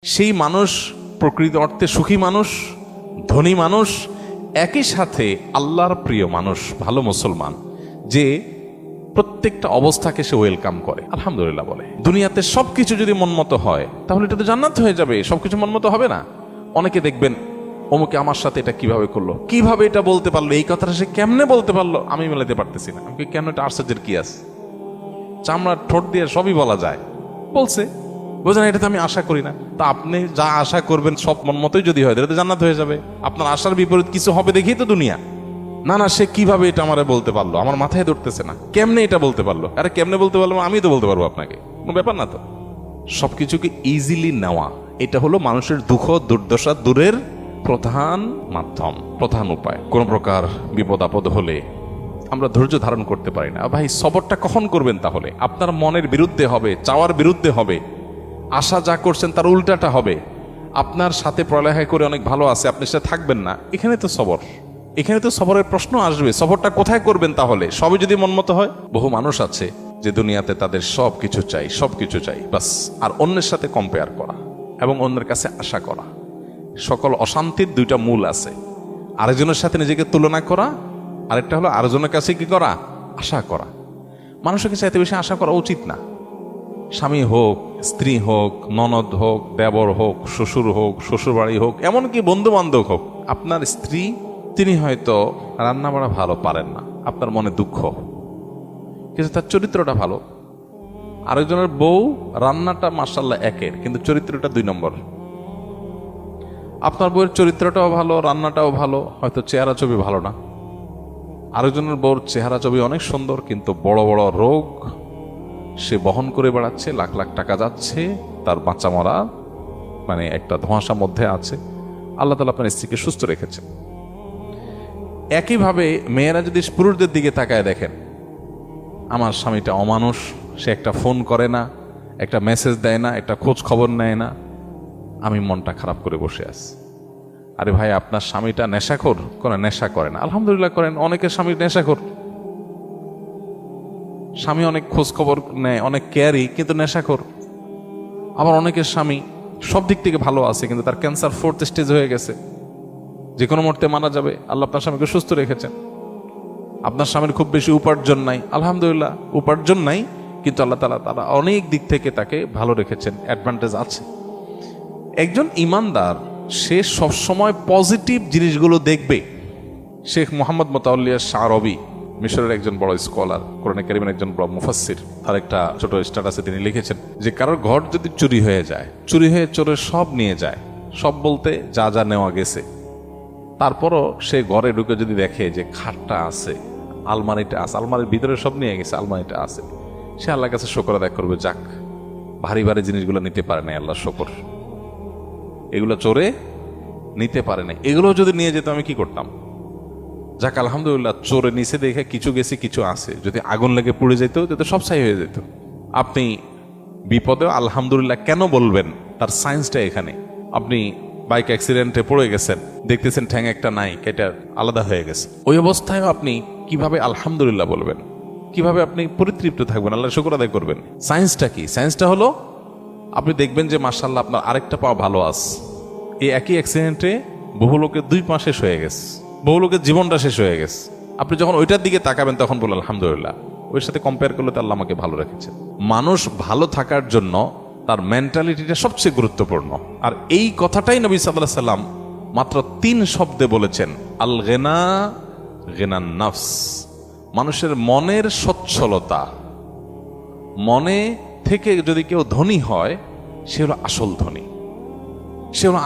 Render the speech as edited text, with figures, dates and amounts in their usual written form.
সেই মানুষ প্রকৃত অর্থে সুখী মানুষ, ধনী মানুষ, একই সাথে আল্লাহর প্রিয় মানুষ, ভালো মুসলমান, যে প্রত্যেকটা অবস্থাকে সে ওয়েলকাম করে, আলহামদুলিল্লাহ বলে। দুনিয়াতে সবকিছু যদি মনমতো হয় তাহলে এটা তো জান্নাত হয়ে যাবে। সবকিছু মনমতো হবে না। অনেকে দেখবেন অমুকে আমার সাথে এটা কিভাবে করলো, কিভাবে এটা বলতে পারলো, এই কথাটা সে কেমনে বলতে পারলো, আমি মেলাতে পারতেছি না। আমি কেন, এটা আশ্চর্যের কি আছে? চামড়ার ঠোঁট দিয়ে সবই বলা যায়, বলছে, বোঝেন, এটা তো আমি আশা করি না। তা আপনি যা আশা করবেন সব মন মতোই যদি হয়, এটা তো জান্নাত হয়ে যাবে। আপনার আশার বিপরীত কিছু হবে দেখেই তো দুনিয়া। না না, সে কিভাবে এটা আমারে বলতে পারলো, আমার মাথায় ধরতেছে না, কেমনে এটা বলতে পারলো। আরে কেমনে বলতে পারলো, আমি তো বলতে পারবো আপনাকে, কোনো ব্যাপার না তো। সবকিছুকে ইজিলি নেওয়া, এটা হলো মানুষের দুঃখ দুর্দশা দূরের প্রধান মাধ্যম, প্রধান উপায়। কোন প্রকার বিপদ আপদ হলে আমরা ধৈর্য ধারণ করতে পারি না। ভাই, সবরটা কখন করবেন? তাহলে আপনার মনের বিরুদ্ধে হবে, চাওয়ার বিরুদ্ধে হবে, আশা যা করছেন তার উল্টাটা হবে। আপনার সাথে পড়ালেখা করে অনেক ভালো আছে, আপনি সেটা থাকবেন না, এখানে তো সবর, এখানে তো সবরের প্রশ্ন আসবে। সবরটা কোথায় করবেন তাহলে? সবই যদি মনমতো হয়। বহু মানুষ আছে যে দুনিয়াতে তাদের সব কিছু চাই, সব কিছু চাই, বাস, আর অন্যের সাথে কম্পেয়ার করা এবং অন্যের কাছে আশা করা। সকল অশান্তির দুইটা মূল আছে, আরেকজনের সাথে নিজেকে তুলনা করা, আরেকটা হলো আরেকজনের কাছে কি করা, আশা করা। মানুষকে চাইতে বেশি আশা করা উচিত না। স্বামী হোক, স্ত্রী হোক, ননদ হোক, দেবর হোক, শ্বশুর হোক, শ্বশুর বাড়ি হোক, এমনকি বন্ধু বান্ধব হোক। আপনার স্ত্রী, তিনি হয়তো রান্না বাড়া ভালো পারেন না, আপনার মনে দুঃখ, কিন্তু তার চরিত্রটা ভালো। আরেকজনের বউ রান্নাটা মাশাআল্লাহ একের, কিন্তু চরিত্রটা 2 নম্বর। আপনার বউয়ের চরিত্রটাও ভালো, রান্নাটাও ভালো, হয়তো চেহারা ছবি ভালো না। আরেকজনের বউর চেহারা ছবি অনেক সুন্দর, কিন্তু বড় বড় রোগ সে বহন করে বেড়াচ্ছে, লাখ লাখ টাকা যাচ্ছে, তার বাঁচা মরা মানে একটা ধোঁয়াশার মধ্যে আছে। আল্লাহ তাআলা আপনার স্ত্রীকে সুস্থ রেখেছেন। একইভাবে মেয়েরা যদি পুরুষদের দিকে তাকায় দেখেন, আমার স্বামীটা অমানুষ, সে একটা ফোন করে না, একটা মেসেজ দেয় না, একটা খোঁজ খবর নেয় না, আমি মনটা খারাপ করে বসে আছি। আরে ভাই, আপনার স্বামীটা নেশাখোর? কোনো নেশা করেন, আলহামদুলিল্লাহ করেন। অনেকের স্বামী নেশাখোর, স্বামী অনেক খোঁজ খবর নেয়, অনেক কেয়ারি, কিন্তু নেশাখোর। আবার অনেকের স্বামী সব দিক থেকে ভালো আছে, কিন্তু তার ক্যান্সার 4th স্টেজ হয়ে গেছে, যে কোনো মুহূর্তে মারা যাবে। আল্লাহ আপনার স্বামীকে সুস্থ রেখেছেন। আপনার স্বামীর খুব বেশি উপার্জন নাই, আলহামদুলিল্লাহ, উপার্জন নাই, কিন্তু আল্লাহ তাআলা অনেক দিক থেকে তাকে ভালো রেখেছেন, অ্যাডভান্টেজ আছে। একজন ইমানদার, সে সবসময় পজিটিভ জিনিসগুলো দেখবে। শেখ মোহাম্মদ মোতাওয়াল্লিয়া শারবি, মিশরের একজন বড় স্কলার, কোরআনে কারীমের একজন বড় মুফাসসির, তার একটা ছোট স্ট্যাটাসে তিনি লিখেছেন যে কারোর ঘর যদি চুরি হয়ে যায়, চুরি হয়ে চোরের সব নিয়ে যায়, সব বলতে যা যা নেওয়া গেছে, তারপরও সে ঘরে ঢুকে যদি দেখে যে খাটটা আছে, আলমারিটা আছে, আলমারির ভিতরে সব নিয়ে গেছে, আলমারিটা আছে, সে আল্লাহর কাছে শুকর আদায় করবে, যাক, ভারী ভারী জিনিসগুলো নিতে পারে না, আল্লাহ শুকর, এগুলো চোরে নিতে পারে না। এগুলো যদি নিয়ে যেত আমি কি করতাম? যাক, আলহামদুলিল্লাহ, চোরে নিচে দেখে কিছু গেছে, কিছু আছে। যদি আগুন লেগে পুড়ে যেত, তো সব ছাই হয়ে যেত। আপনি বিপদে আলহামদুলিল্লাহ কেন বলবেন, তার সায়েন্সটা এখানে। আপনি বাইক অ্যাক্সিডেন্টে পড়ে গেছেন, দেখতেছেন ঠ্যাং একটা নাই, কেটে আলাদা হয়ে গেছে, ওই অবস্থায় আপনি কিভাবে আলহামদুলিল্লাহ বলবেন? কিভাবে আপনি পরিতৃপ্ত থাকবেন, আল্লাহ শুকর আদায় করবেন? সায়েন্সটা কি? সায়েন্সটা হলো, আপনি দেখবেন যে মাশাআল্লাহ আপনার আরেকটা পা ভালো আছে। এই একই অ্যাক্সিডেন্টে বহু লোকের 2 পা শেষ হয়ে গেছে, বহু লোকের জীবনটা শেষ হয়ে গেছে। আপনি যখন ওইটার দিকে তাকাবেন তখন বললেন আলহামদুলিল্লাহ, ওই সাথে কম্পেয়ার করলে তো আল্লাহ আমাকে ভালো রেখেছেন। মানুষ ভালো থাকার জন্য তার মেন্টালিটিটা সবচেয়ে গুরুত্বপূর্ণ। আর এই কথাটাই নবী সাল্লাল্লাহু আলাইহি সাল্লাম মাত্র 3 শব্দে বলেছেন, আল গিনা গিনান নাফস। মানুষের মনের সচ্ছলতা, মনে থেকে যদি কেউ ধনী হয়, সে হলো আসল ধনী, সে হলো